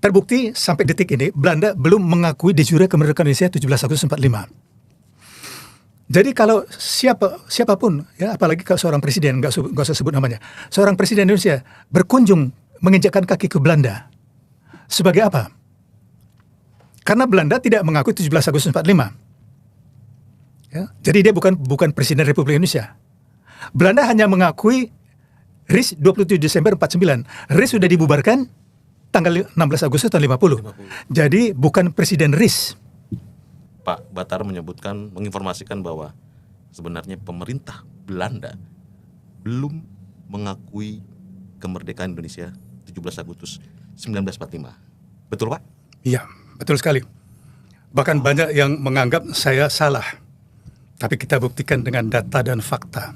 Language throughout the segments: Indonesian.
terbukti sampai detik ini Belanda belum mengakui de jure kemerdekaan Indonesia 17 Agustus 45. Jadi kalau siapapun, ya apalagi kalau seorang presiden, nggak usah sebut namanya, seorang presiden Indonesia berkunjung menginjakkan kaki ke Belanda, sebagai apa? Karena Belanda tidak mengakui 17 Agustus 45. Ya, jadi dia bukan presiden Republik Indonesia. Belanda hanya mengakui RIS 27 Desember 49. RIS sudah dibubarkan tanggal 16 Agustus tahun 50. Jadi bukan presiden RIS. Pak Batar menginformasikan bahwa sebenarnya pemerintah Belanda belum mengakui kemerdekaan Indonesia 17 Agustus 1945. Betul, Pak? Iya, betul sekali. Bahkan banyak yang menganggap saya salah. Tapi kita buktikan dengan data dan fakta.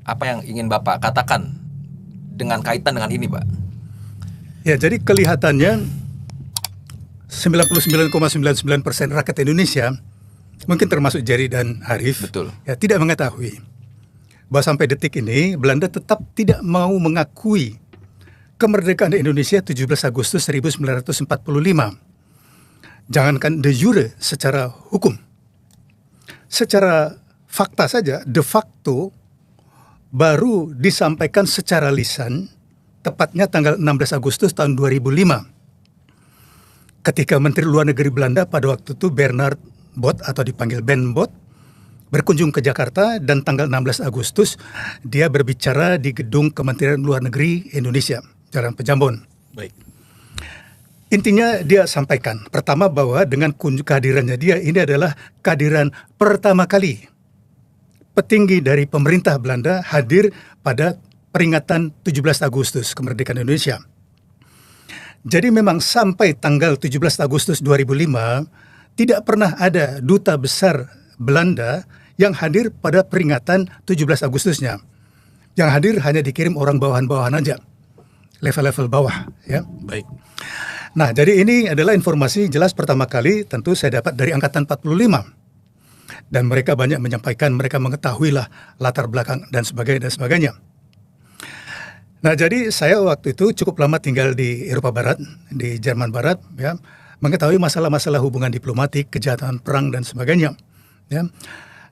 Apa yang ingin Bapak katakan dengan kaitan dengan ini, Pak? Ya, jadi kelihatannya 99,99% rakyat Indonesia, mungkin termasuk Jerry dan Arif, Betul. ya tidak mengetahui bahwa sampai detik ini Belanda tetap tidak mau mengakui kemerdekaan Indonesia 17 Agustus 1945. Jangankan de jure secara hukum, secara fakta saja, de facto baru disampaikan secara lisan, tepatnya tanggal 16 Agustus tahun 2005. Ketika Menteri Luar Negeri Belanda pada waktu itu Bernard Bot atau dipanggil Ben Bot berkunjung ke Jakarta, dan tanggal 16 Agustus dia berbicara di gedung Kementerian Luar Negeri Indonesia, Jalan Pejambon. Baik. Intinya dia sampaikan pertama bahwa dengan kehadirannya dia ini adalah kehadiran pertama kali petinggi dari pemerintah Belanda hadir pada peringatan 17 Agustus kemerdekaan Indonesia. Jadi memang sampai tanggal 17 Agustus 2005 tidak pernah ada duta besar Belanda yang hadir pada peringatan 17 Agustusnya. Yang hadir hanya dikirim orang bawahan-bawahan aja, level-level bawah, ya. Baik. Nah, jadi ini adalah informasi jelas pertama kali tentu saya dapat dari angkatan 45. Dan mereka banyak menyampaikan, mereka mengetahuilah latar belakang dan sebagainya. Nah, jadi saya waktu itu cukup lama tinggal di Eropa Barat, di Jerman Barat, ya, mengetahui masalah-masalah hubungan diplomatik, kejahatan perang dan sebagainya. Ya.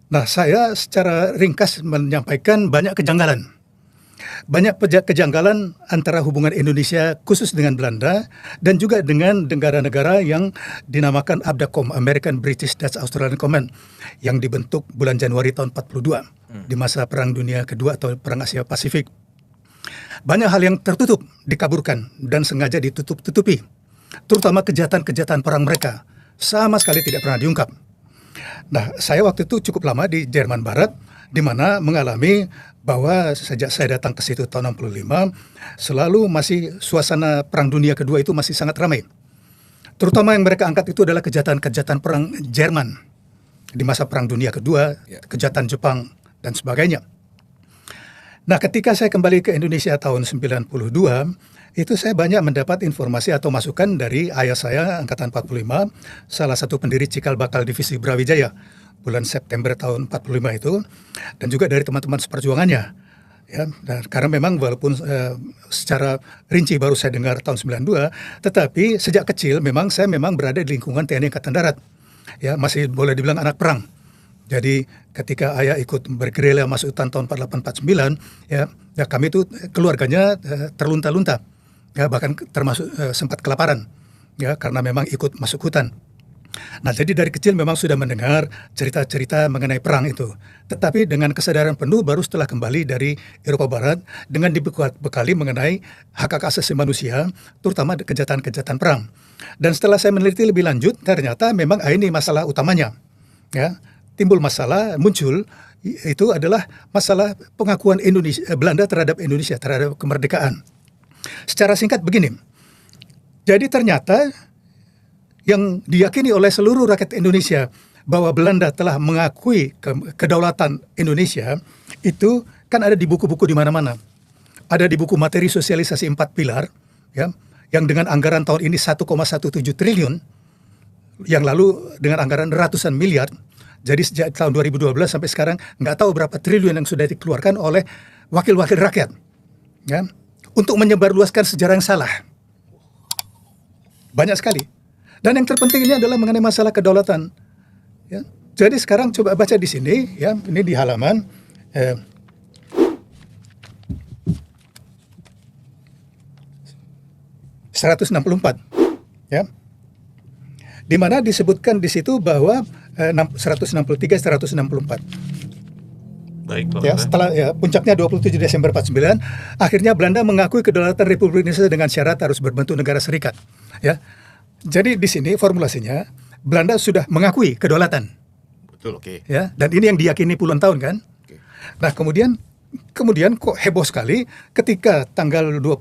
Nah, saya secara ringkas menyampaikan banyak kejanggalan. Banyak kejanggalan antara hubungan Indonesia khusus dengan Belanda dan juga dengan negara-negara yang dinamakan ABDACOM, American British Dutch Australian Command, yang dibentuk bulan Januari tahun 42 di masa Perang Dunia Kedua atau Perang Asia Pasifik. Banyak hal yang tertutup, dikaburkan, dan sengaja ditutup-tutupi. Terutama kejahatan-kejahatan perang mereka sama sekali tidak pernah diungkap. Nah, saya waktu itu cukup lama di Jerman Barat, di mana mengalami bahwa sejak saya datang ke situ tahun 65, selalu masih suasana Perang Dunia Kedua itu masih sangat ramai. Terutama yang mereka angkat itu adalah kejahatan-kejahatan perang Jerman di masa Perang Dunia Kedua, kejahatan Jepang, dan sebagainya. Nah, ketika saya kembali ke Indonesia tahun 92, itu saya banyak mendapat informasi atau masukan dari ayah saya, angkatan 45, salah satu pendiri Cikal Bakal Divisi Brawijaya, bulan September tahun 45 itu, dan juga dari teman-teman seperjuangannya. Ya, dan karena memang walaupun secara rinci baru saya dengar tahun 92, tetapi sejak kecil saya memang berada di lingkungan TNI Angkatan Darat. Ya, masih boleh dibilang anak perang. Jadi ketika ayah ikut bergerilya masuk hutan tahun 48-49, ya kami itu keluarganya terlunta-lunta, ya bahkan termasuk sempat kelaparan, ya karena memang ikut masuk hutan. Nah, jadi dari kecil memang sudah mendengar cerita-cerita mengenai perang itu. Tetapi dengan kesadaran penuh baru setelah kembali dari Eropa Barat dengan dibekali mengenai hak-hak asasi manusia, terutama kejahatan-kejahatan perang. Dan setelah saya meneliti lebih lanjut, ternyata memang ini masalah utamanya. Ya, muncul itu adalah masalah pengakuan Belanda terhadap Indonesia, terhadap kemerdekaan. Secara singkat begini, jadi ternyata yang diyakini oleh seluruh rakyat Indonesia bahwa Belanda telah mengakui kedaulatan Indonesia itu kan ada di buku-buku di mana-mana. Ada di buku materi sosialisasi 4 pilar, ya, yang dengan anggaran tahun ini 1,17 triliun, yang lalu dengan anggaran ratusan miliar. Jadi sejak tahun 2012 sampai sekarang nggak tahu berapa triliun yang sudah dikeluarkan oleh wakil-wakil rakyat, ya, untuk menyebarluaskan sejarah yang salah. Banyak sekali. Dan yang terpenting ini adalah mengenai masalah kedaulatan. Ya. Jadi sekarang coba baca di sini, ya, ini di halaman 164, ya, di mana disebutkan di situ bahwa 163, 164. Baik, Pak. Ya, setelah puncaknya 27 Desember 49, akhirnya Belanda mengakui kedaulatan Republik Indonesia dengan syarat harus berbentuk negara serikat. Ya, jadi di sini formulasinya Belanda sudah mengakui kedaulatan. Betul, oke. Ya, dan ini yang diyakini puluhan tahun kan. Oke. Nah, kemudian kok heboh sekali ketika tanggal 14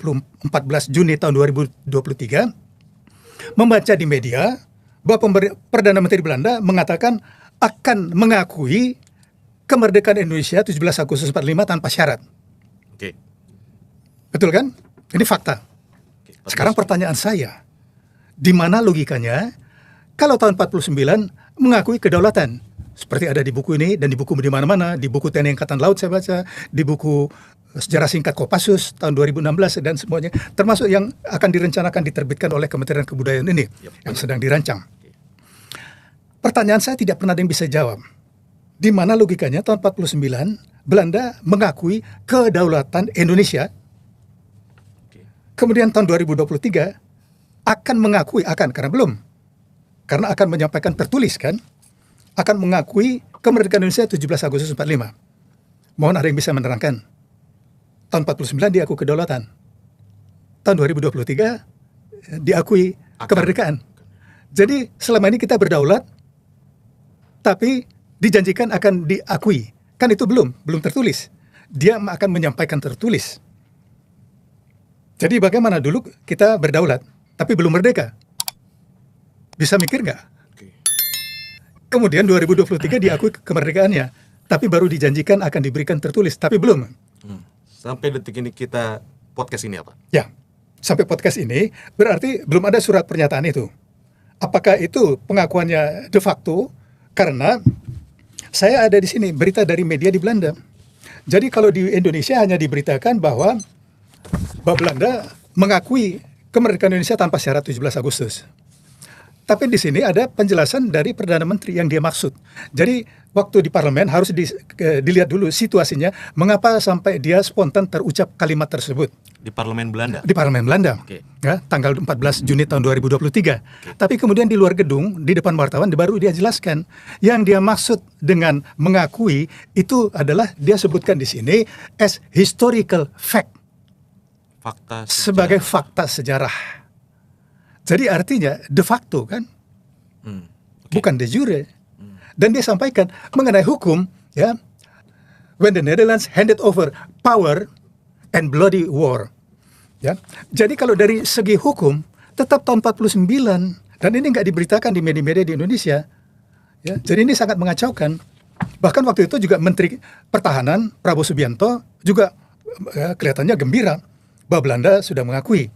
Juni tahun 2023 membaca di media bahwa Perdana Menteri Belanda mengatakan akan mengakui kemerdekaan Indonesia 17 Agustus 45 tanpa syarat. Oke. Betul kan? Ini fakta. Oke, Sekarang pertanyaan saya, di mana logikanya kalau tahun 49 mengakui kedaulatan? Seperti ada di buku ini dan di buku di mana-mana, di buku TNI Angkatan Laut saya baca, di buku sejarah singkat Kopassus tahun 2016 dan semuanya, termasuk yang akan direncanakan diterbitkan oleh Kementerian Kebudayaan ini, yang sedang dirancang. Pertanyaan saya tidak pernah ada yang bisa jawab. Di mana logikanya tahun 49 Belanda mengakui kedaulatan Indonesia, kemudian tahun 2023 akan mengakui, karena belum, karena akan menyampaikan tertulis kan, akan mengakui kemerdekaan Indonesia 17 Agustus 45. Mohon ada yang bisa menerangkan. Tahun 49 diakui kedaulatan. Tahun 2023 diakui kemerdekaan. Jadi selama ini kita berdaulat, tapi dijanjikan akan diakui. Kan itu belum tertulis. Dia akan menyampaikan tertulis. Jadi bagaimana dulu kita berdaulat, tapi belum merdeka? Bisa mikir nggak? Kemudian 2023 diakui kemerdekaannya, tapi baru dijanjikan akan diberikan tertulis, tapi belum. Sampai detik ini kita podcast ini apa? Ya, sampai podcast ini berarti belum ada surat pernyataan itu. Apakah itu pengakuannya de facto? Karena saya ada di sini berita dari media di Belanda. Jadi kalau di Indonesia hanya diberitakan bahwa Belanda mengakui kemerdekaan Indonesia tanpa syarat 17 Agustus. Tapi di sini ada penjelasan dari Perdana Menteri yang dia maksud. Jadi waktu di parlemen harus dilihat dulu situasinya, mengapa sampai dia spontan terucap kalimat tersebut. Di Parlemen Belanda? Di Parlemen Belanda, Oke. Ya, tanggal 14 Juni tahun 2023. Tapi kemudian di luar gedung, di depan wartawan, baru dia jelaskan. Yang dia maksud dengan mengakui itu adalah dia sebutkan di sini as historical fact. Fakta sejarah. Sebagai fakta sejarah. Jadi artinya de facto kan, bukan de jure. Dan dia sampaikan mengenai hukum, ya, when the Netherlands handed over power and bloody war, ya. Jadi kalau dari segi hukum tetap tahun 49 dan ini nggak diberitakan di media-media di Indonesia, ya. Jadi ini sangat mengacaukan. Bahkan waktu itu juga Menteri Pertahanan Prabowo Subianto juga kelihatannya gembira bahwa Belanda sudah mengakui.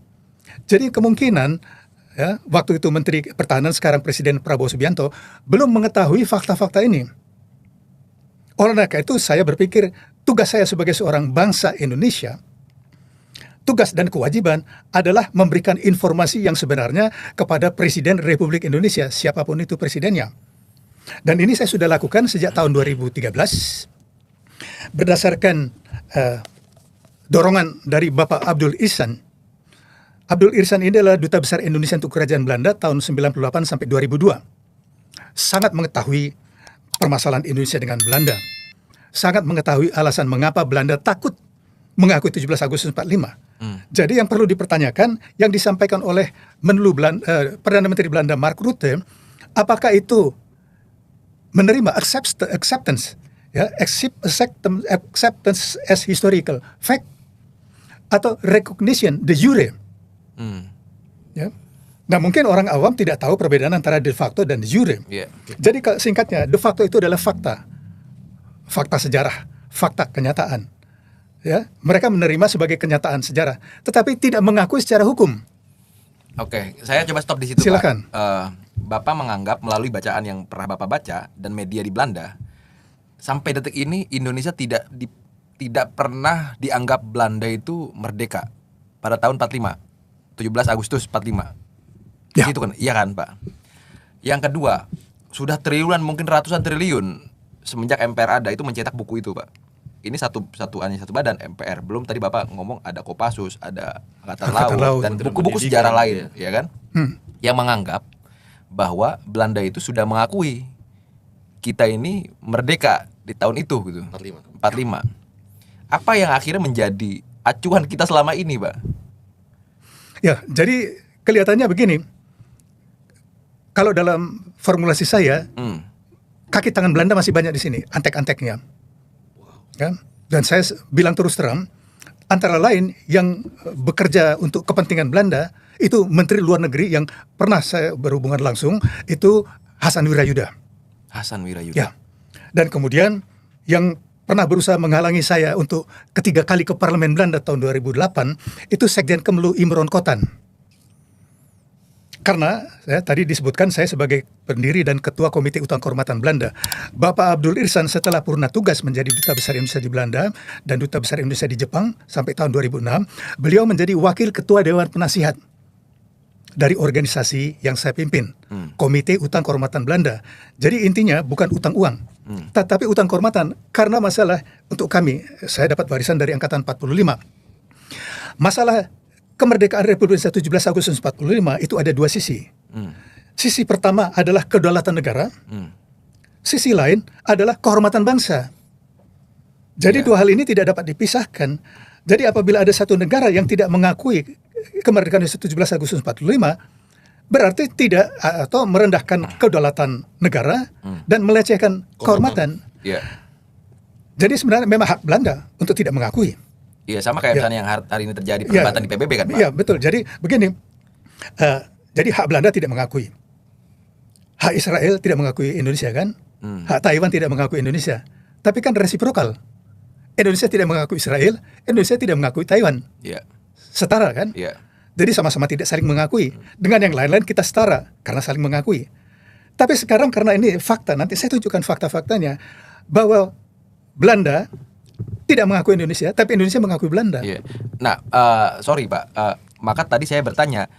Jadi kemungkinan, ya, waktu itu Menteri Pertahanan sekarang Presiden Prabowo Subianto belum mengetahui fakta-fakta ini. Oleh karena itu saya berpikir tugas saya sebagai seorang bangsa Indonesia, tugas dan kewajiban adalah memberikan informasi yang sebenarnya kepada Presiden Republik Indonesia, siapapun itu presidennya. Dan ini saya sudah lakukan sejak tahun 2013 berdasarkan dorongan dari Bapak Abdul Ihsan. Abdul Ihsan ini adalah Duta Besar Indonesia untuk Kerajaan Belanda tahun 98 sampai 2002. Sangat mengetahui permasalahan Indonesia dengan Belanda. Sangat mengetahui alasan mengapa Belanda takut mengakui 17 Agustus 45. Jadi yang perlu dipertanyakan yang disampaikan oleh Perdana Menteri Belanda Mark Rutte, apakah itu menerima acceptance, ya, acceptance as historical fact atau recognition de jure. Ya. Nah mungkin orang awam tidak tahu perbedaan antara de facto dan de jure. Jadi singkatnya de facto itu adalah fakta sejarah, fakta kenyataan. Ya, mereka menerima sebagai kenyataan sejarah, tetapi tidak mengakui secara hukum. Oke, saya coba stop di situ. Silakan. Pak. Bapak menganggap melalui bacaan yang pernah Bapak baca dan media di Belanda, sampai detik ini Indonesia tidak pernah dianggap Belanda itu merdeka pada tahun 45. 17 Agustus 45. Ya. Gitu kan, iya kan Pak. Yang kedua, sudah triliunan mungkin ratusan triliun semenjak MPR ada itu mencetak buku itu Pak. Ini satu badan MPR. Belum tadi Bapak ngomong ada Kopassus, ada Angkatan Laut dan buku-buku sejarah lain, ya kan? Yang menganggap bahwa Belanda itu sudah mengakui kita ini merdeka di tahun itu gitu. 45. Apa yang akhirnya menjadi acuan kita selama ini, Pak? Ya, jadi kelihatannya begini. Kalau dalam formulasi saya, kaki tangan Belanda masih banyak di sini, antek-anteknya. Ya? Dan saya bilang terus terang, antara lain yang bekerja untuk kepentingan Belanda itu Menteri Luar Negeri yang pernah saya berhubungan langsung itu Hasan Wirayuda. Hasan Wirayuda. Ya. Dan kemudian yang pernah berusaha menghalangi saya untuk ketiga kali ke Parlemen Belanda tahun 2008 itu Sekjen Kemlu Imron Kotan. Karena tadi disebutkan saya sebagai pendiri dan ketua Komite Utang Kehormatan Belanda. Bapak Abdul Irsan setelah purna tugas menjadi Duta Besar Indonesia di Belanda dan Duta Besar Indonesia di Jepang sampai tahun 2006, beliau menjadi Wakil Ketua Dewan Penasihat dari organisasi yang saya pimpin, Komite Utang Kehormatan Belanda. Jadi intinya bukan utang uang, tetapi utang kehormatan. Karena masalah untuk kami, saya dapat warisan dari Angkatan 45. Masalah kemerdekaan Republik Indonesia 17 Agustus 45 itu ada dua sisi. Sisi pertama adalah kedaulatan negara. Sisi lain adalah kehormatan bangsa. Jadi dua hal ini tidak dapat dipisahkan. Jadi apabila ada satu negara yang tidak mengakui kemerdekaan Indonesia 17 Agustus 45, berarti tidak atau merendahkan kedaulatan negara dan melecehkan kehormatan. Jadi sebenarnya memang hak Belanda untuk tidak mengakui. Iya, sama kayak misalnya yang hari ini terjadi perdebatan di PBB kan Pak? Iya, betul. Jadi begini, jadi hak Belanda tidak mengakui. Hak Israel tidak mengakui Indonesia kan? Hak Taiwan tidak mengakui Indonesia. Tapi kan resiprokal. Indonesia tidak mengakui Israel, Indonesia tidak mengakui Taiwan. Iya. Setara kan? Iya. Jadi sama-sama tidak saling mengakui. Dengan yang lain-lain kita setara karena saling mengakui. Tapi sekarang karena ini fakta, nanti saya tunjukkan fakta-faktanya bahwa Belanda tidak mengakui Indonesia, tapi Indonesia mengakui Belanda. Iya. Nah, sorry Pak, maka tadi saya bertanya,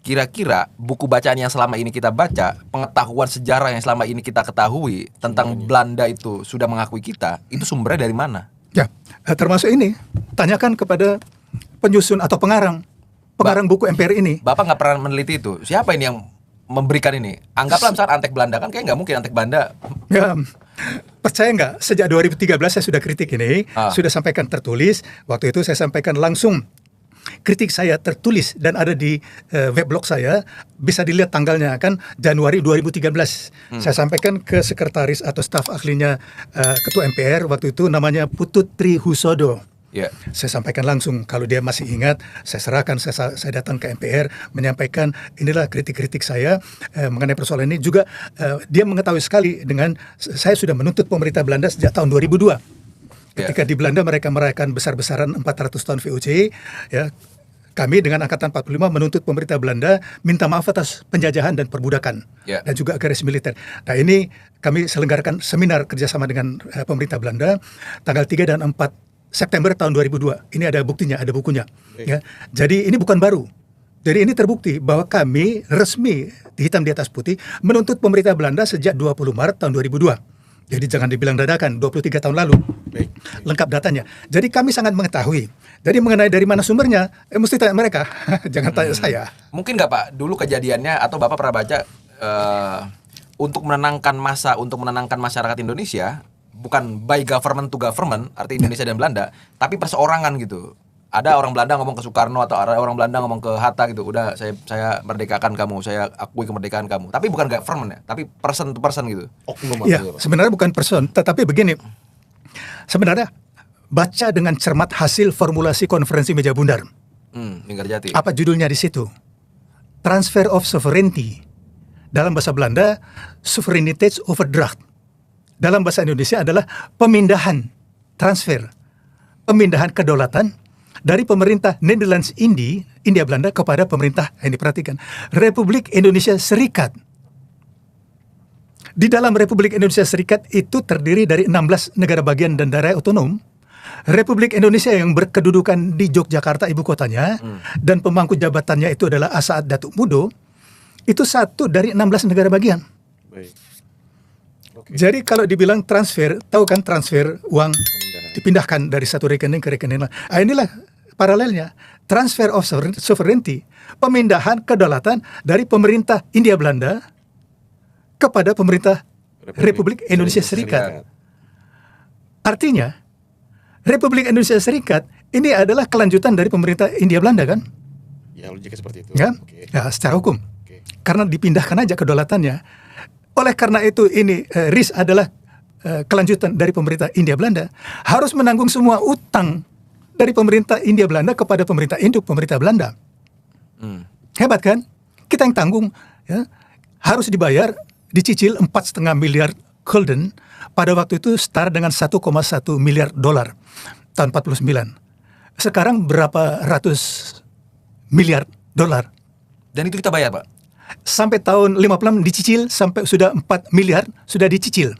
kira-kira buku bacaan yang selama ini kita baca, pengetahuan sejarah yang selama ini kita ketahui tentang Belanda itu sudah mengakui kita, itu sumbernya dari mana? Ya, termasuk ini, tanyakan kepada penyusun atau pengarang buku MPR ini. Bapak nggak pernah meneliti itu. Siapa ini yang memberikan ini? Anggaplah misalnya Antek Belanda, kan kayak nggak mungkin Antek Belanda. Ya, percaya nggak? Sejak 2013 saya sudah kritik ini, sudah sampaikan tertulis. Waktu itu saya sampaikan langsung kritik saya tertulis dan ada di weblog saya, bisa dilihat tanggalnya kan Januari 2013. Saya sampaikan ke sekretaris atau staf ahlinya Ketua MPR waktu itu namanya Putut Trihusodo. Saya sampaikan langsung, kalau dia masih ingat, saya serahkan, saya datang ke MPR menyampaikan inilah kritik-kritik saya mengenai persoalan ini. Juga dia mengetahui sekali dengan saya sudah menuntut pemerintah Belanda sejak tahun 2002. Ketika di Belanda mereka merayakan besar-besaran 400 tahun VOC, ya, kami dengan Angkatan 45 menuntut pemerintah Belanda minta maaf atas penjajahan dan perbudakan dan juga agresi militer. Nah ini kami selenggarakan seminar kerjasama dengan pemerintah Belanda tanggal 3 dan 4 September tahun 2002. Ini ada buktinya, ada bukunya. Ya. Jadi ini bukan baru. Jadi ini terbukti bahwa kami resmi hitam di atas putih menuntut pemerintah Belanda sejak 20 Maret tahun 2002. Jadi jangan dibilang dadakan, 23 tahun lalu. Lengkap datanya. Jadi kami sangat mengetahui. Jadi mengenai dari mana sumbernya, mesti tanya mereka. Jangan tanya saya. Mungkin nggak Pak, dulu kejadiannya atau Bapak pernah baca untuk menenangkan massa, untuk menenangkan masyarakat Indonesia, bukan by government to government, arti Indonesia dan Belanda, tapi perseorangan gitu. Ada orang Belanda ngomong ke Soekarno atau ada orang Belanda ngomong ke Hatta gitu, udah saya merdekakan kamu, saya akui kemerdekaan kamu. Tapi bukan government ya, tapi person to person gitu. Ya, sebenarnya bukan person, tetapi begini. Sebenarnya baca dengan cermat hasil formulasi konferensi meja bundar. Linggarjati. Apa judulnya di situ? Transfer of sovereignty. Dalam bahasa Belanda, soevereiniteitsoverdracht. Dalam bahasa Indonesia adalah pemindahan, transfer, pemindahan kedaulatan dari pemerintah Netherlands India Belanda kepada pemerintah, ini perhatikan, Republik Indonesia Serikat. Di dalam Republik Indonesia Serikat itu terdiri dari 16 negara bagian dan daerah otonom. Republik Indonesia yang berkedudukan di Yogyakarta ibu kotanya dan pemangku jabatannya itu adalah Asaat Datuk Mudo. itu satu dari 16 negara bagian. Baik. Oke. Jadi kalau dibilang transfer, tahu kan transfer uang Pemindahan. dipindahkan dari satu rekening ke rekening lain. Ah, inilah paralelnya. Transfer of sovereignty, pemindahan kedaulatan dari pemerintah Hindia Belanda kepada pemerintah Republik Indonesia Serikat. Artinya, Republik Indonesia Serikat ini adalah kelanjutan dari pemerintah Hindia Belanda kan? Ya, logiknya seperti itu. Ya, Oke. ya secara hukum. Oke. Karena dipindahkan aja kedaulatannya. Oleh karena itu ini RIS adalah kelanjutan dari pemerintah Hindia Belanda, harus menanggung semua utang dari pemerintah Hindia Belanda kepada pemerintah induk pemerintah Belanda. Hebat kan? Kita yang tanggung, ya, harus dibayar, dicicil 4,5 miliar gulden, pada waktu itu setara dengan 1,1 miliar dolar tahun 49. Sekarang berapa ratus miliar dolar? Dan itu kita bayar, Pak. Sampai tahun 56 dicicil, sampai sudah 4 miliar sudah dicicil.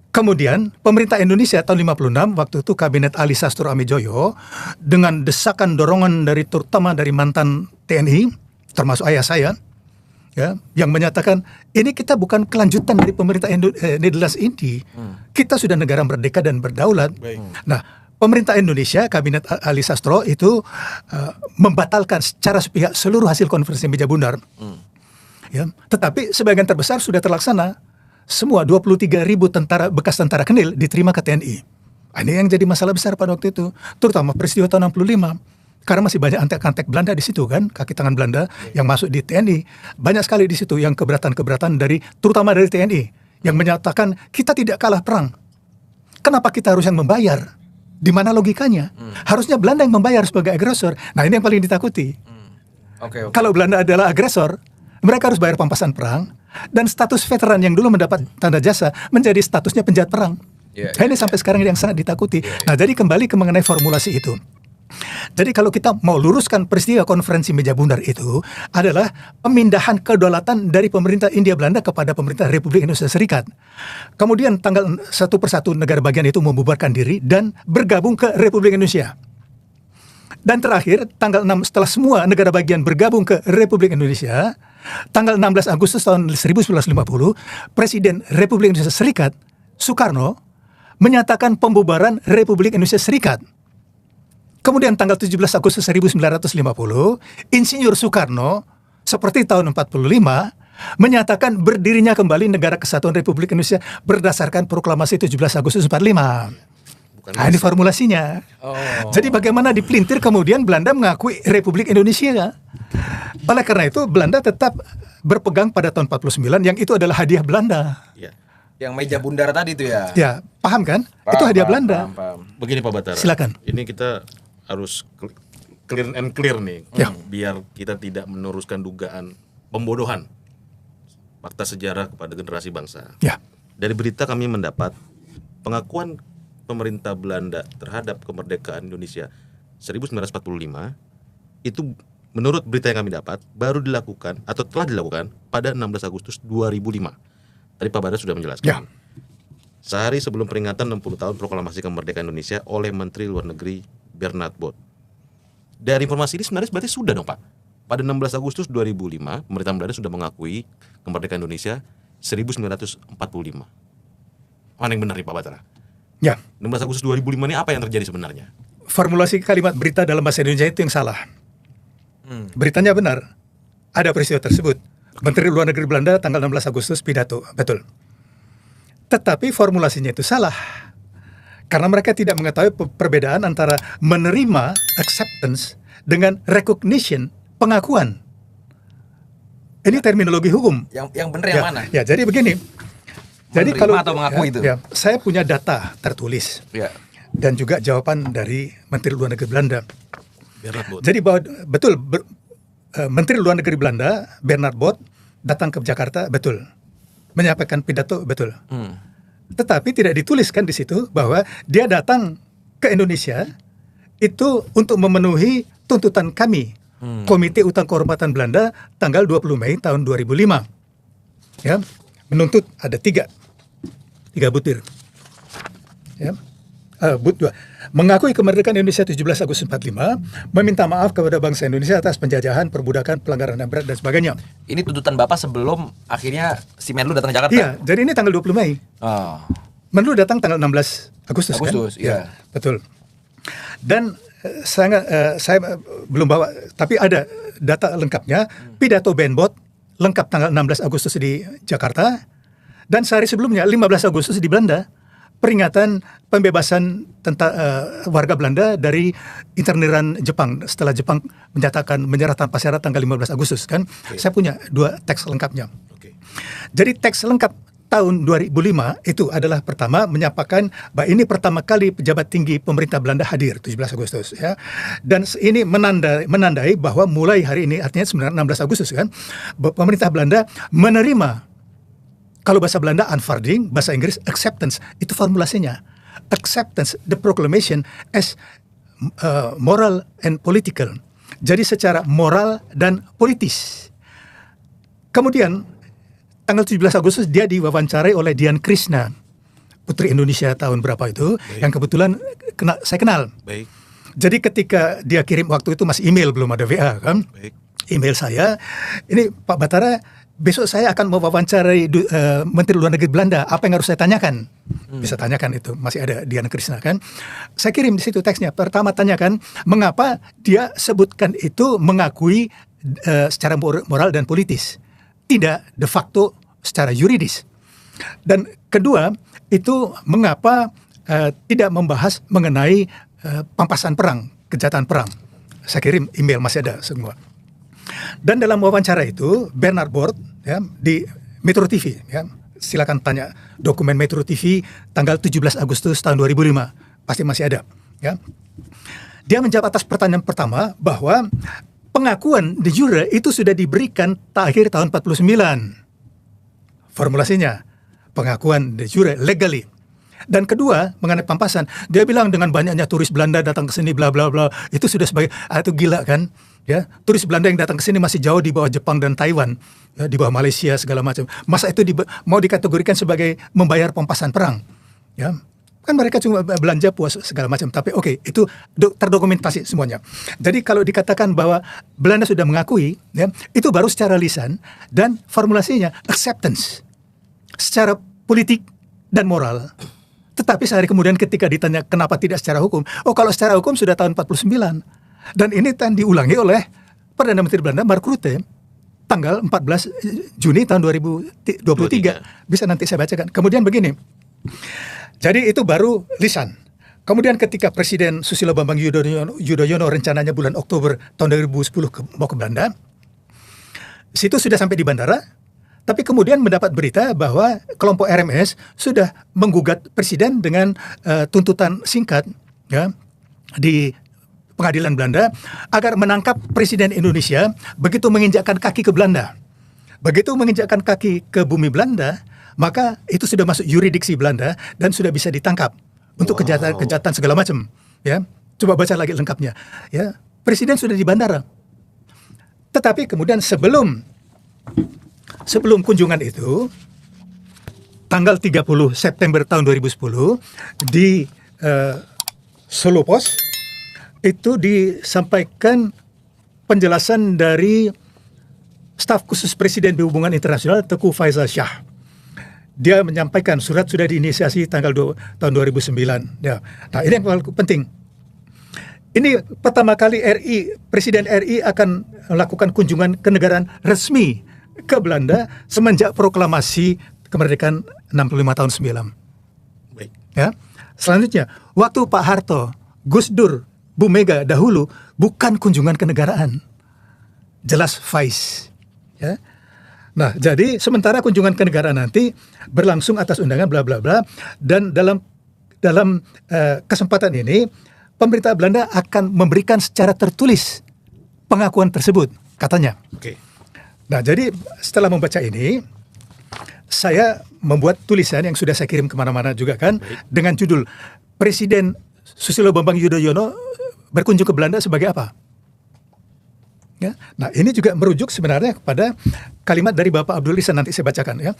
Kemudian pemerintah Indonesia tahun 56, waktu itu kabinet Ali Sastro Amijoyo, dengan desakan dorongan dari terutama dari mantan TNI, termasuk ayah saya, ya, yang menyatakan ini kita bukan kelanjutan dari pemerintah Netherlands ini. Kita sudah negara merdeka dan berdaulat. Baik. Nah, pemerintah Indonesia, kabinet Ali Sastro itu membatalkan secara sepihak seluruh hasil konferensi meja bundar. Ya, tetapi sebagian terbesar sudah terlaksana. Semua 23.000 tentara bekas tentara Kenil diterima ke TNI. Ini yang jadi masalah besar pada waktu itu, terutama peristiwa tahun 65. Karena masih banyak antek-antek Belanda di situ kan, kaki tangan Belanda yang masuk di TNI. Banyak sekali di situ yang keberatan-keberatan dari, terutama dari TNI, yang menyatakan kita tidak kalah perang. Kenapa kita harus yang membayar? Di mana logikanya? Harusnya Belanda yang membayar sebagai agresor. Nah, ini yang paling ditakuti. Oke. Kalau Belanda adalah agresor, mereka harus bayar pampasan perang, dan status veteran yang dulu mendapat tanda jasa menjadi statusnya penjahat perang. Iya, Ini sampai sekarang yang sangat ditakuti. Nah, jadi kembali ke mengenai formulasi itu. Jadi kalau kita mau luruskan peristiwa konferensi meja bundar itu adalah pemindahan kedaulatan dari pemerintah Hindia Belanda kepada pemerintah Republik Indonesia Serikat. Kemudian tanggal 1 persatu negara bagian itu membubarkan diri dan bergabung ke Republik Indonesia. Dan terakhir, tanggal 6 setelah semua negara bagian bergabung ke Republik Indonesia, tanggal 16 Agustus tahun 1950, Presiden Republik Indonesia Serikat, Soekarno, menyatakan pembubaran Republik Indonesia Serikat. Kemudian tanggal 17 Agustus 1950, Insinyur Soekarno, seperti tahun 45, menyatakan berdirinya kembali Negara Kesatuan Republik Indonesia berdasarkan proklamasi 17 Agustus 45. Nah, ini formulasinya. Jadi bagaimana dipelintir kemudian Belanda mengakui Republik Indonesia. Oleh karena itu Belanda tetap berpegang pada tahun 49 yang itu adalah hadiah Belanda. Ya. Yang meja bundar tadi itu ya. Ya, paham kan? Itu hadiah Belanda. Paham. Begini Pak Batara. Silakan. Ini kita harus clear and clear nih, Ya. biar kita tidak meneruskan dugaan pembodohan fakta sejarah kepada generasi bangsa. Ya. Dari berita kami mendapat pengakuan pemerintah Belanda terhadap kemerdekaan Indonesia 1945 itu menurut berita yang kami dapat baru dilakukan atau telah dilakukan pada 16 Agustus 2005. Tadi Pak Badar sudah menjelaskan. Ya. Sehari sebelum peringatan 60 tahun proklamasi kemerdekaan Indonesia oleh Menteri Luar Negeri Bernard Bot. Dari informasi ini sebenarnya berarti sudah dong Pak. Pada 16 Agustus 2005, pemerintah Belanda sudah mengakui kemerdekaan Indonesia 1945. Mana yang benar nih Pak Batara? Ya. 16 Agustus 2005 ini apa yang terjadi sebenarnya? Formulasi kalimat berita dalam bahasa Indonesia itu yang salah. Beritanya benar. Ada peristiwa tersebut. Menteri Luar Negeri Belanda tanggal 16 Agustus pidato. Betul. Tetapi formulasinya itu salah. Karena mereka tidak mengetahui perbedaan antara menerima acceptance dengan recognition, pengakuan. Ini terminologi hukum. Yang benar yang mana? Ya, jadi begini. Jadi Menerima kalau atau mengakui itu? Ya, saya punya data tertulis Ya. dan juga jawaban dari Menteri Luar Negeri Belanda. Bernard Bot. Jadi bahwa betul Menteri Luar Negeri Belanda Bernard Bot datang ke Jakarta, betul, menyampaikan pidato, betul. Tetapi tidak dituliskan di situ bahwa dia datang ke Indonesia itu untuk memenuhi tuntutan kami, Komite Utang Kehormatan Belanda, tanggal 20 Mei tahun 2005. Ya, menuntut ada tiga butir. Ya. But 2. Mengakui kemerdekaan Indonesia 17 Agustus 45, meminta maaf kepada bangsa Indonesia atas penjajahan, perbudakan, pelanggaran HAM berat dan sebagainya. Ini tuntutan Bapak sebelum akhirnya si Menlu datang ke Jakarta. Iya, jadi ini tanggal 20 Mei. Oh. Menlu datang tanggal 16 Agustus kan? Iya. Betul. Dan saya belum bawa, tapi ada data lengkapnya. Pidato Benbot lengkap tanggal 16 Agustus di Jakarta, dan sehari sebelumnya 15 Agustus di Belanda, peringatan pembebasan tentang warga Belanda dari interniran Jepang setelah Jepang menyatakan menyerah tanpa syarat tanggal 15 Agustus kan. Saya punya 2 teks lengkapnya. Jadi teks lengkap tahun 2005 itu adalah pertama menyampaikan bahwa ini pertama kali pejabat tinggi pemerintah Belanda hadir 17 Agustus ya. Dan ini menandai bahwa mulai hari ini, artinya sebenarnya 16 Agustus kan, pemerintah Belanda menerima, kalau bahasa Belanda unfolding, bahasa Inggris acceptance, itu formulasinya. Acceptance the proclamation as moral and political. Jadi secara moral dan politis. Kemudian tanggal 17 Agustus dia diwawancarai oleh Dian Krishna, Putri Indonesia tahun berapa itu, yang kebetulan saya kenal. Baik. Jadi ketika dia kirim waktu itu masih email, belum ada WA kan. Baik. Email saya, ini Pak Batara, besok saya akan mewawancarai Menteri Luar Negeri Belanda. Apa yang harus saya tanyakan? Bisa tanyakan itu. Masih ada Dian Krishna kan. Saya kirim di situ teksnya. Pertama tanyakan, mengapa dia sebutkan itu mengakui secara moral dan politis, tidak de facto secara yuridis. Dan kedua, itu mengapa tidak membahas mengenai pampasan perang, kejahatan perang. Saya kirim email, masih ada semua. Dan dalam wawancara itu Bernard Bort ya, di Metro TV ya, silakan tanya dokumen Metro TV tanggal 17 Agustus tahun 2005, pasti masih ada ya. Dia menjawab atas pertanyaan pertama bahwa pengakuan de jure itu sudah diberikan akhir tahun 49. Formulasinya pengakuan de jure legally. Dan kedua, mengenai pampasan, dia bilang dengan banyaknya turis Belanda datang ke sini bla bla bla, itu sudah sebagai itu gila kan? Ya, turis Belanda yang datang ke sini masih jauh di bawah Jepang dan Taiwan, ya, di bawah Malaysia segala macam. Masa itu mau dikategorikan sebagai membayar pampasan perang? Ya, kan mereka cuma belanja puas segala macam. Tapi oke, itu terdokumentasi semuanya. Jadi kalau dikatakan bahwa Belanda sudah mengakui, ya, itu baru secara lisan, dan formulasinya acceptance secara politik dan moral. Tetapi sehari kemudian ketika ditanya kenapa tidak secara hukum, kalau secara hukum sudah tahun 49. Dan ini diulangi oleh Perdana Menteri Belanda Mark Rutte tanggal 14 Juni tahun 2023. Bisa nanti saya bacakan. Kemudian begini. Jadi itu baru lisan. Kemudian ketika Presiden Susilo Bambang Yudhoyono rencananya bulan Oktober tahun 2010 mau ke Belanda, situ sudah sampai di bandara. Tapi kemudian mendapat berita bahwa kelompok RMS sudah menggugat presiden dengan tuntutan singkat ya, di pengadilan Belanda agar menangkap presiden Indonesia begitu menginjakkan kaki ke Belanda. Begitu menginjakkan kaki ke bumi Belanda, maka itu sudah masuk yurisdiksi Belanda dan sudah bisa ditangkap untuk kejahatan segala macam. Ya, coba baca lagi lengkapnya. Ya, presiden sudah di bandara. Tetapi kemudian sebelum kunjungan itu, tanggal 30 September tahun 2010 di Solo Pos itu disampaikan penjelasan dari staf khusus Presiden di Hubungan Internasional Teguh Faisal Shah. Dia menyampaikan surat sudah diinisiasi tahun 2009. Ya. Nah, ini yang paling penting. Ini pertama kali Presiden RI akan melakukan kunjungan kenegaraan resmi ke Belanda semenjak proklamasi kemerdekaan 65 tahun 9. Baik. Ya. Selanjutnya, waktu Pak Harto, Gus Dur, Bu Mega dahulu bukan kunjungan kenegaraan. Jelas vice. Ya. Nah, jadi sementara kunjungan kenegaraan nanti berlangsung atas undangan bla bla bla, dan dalam kesempatan ini pemerintah Belanda akan memberikan secara tertulis pengakuan tersebut, katanya. Oke. Nah, jadi setelah membaca ini, saya membuat tulisan yang sudah saya kirim kemana-mana juga kan, dengan judul Presiden Susilo Bambang Yudhoyono berkunjung ke Belanda sebagai apa? Ya, nah ini juga merujuk sebenarnya kepada kalimat dari Bapak Abdul Ihsan, nanti saya bacakan ya.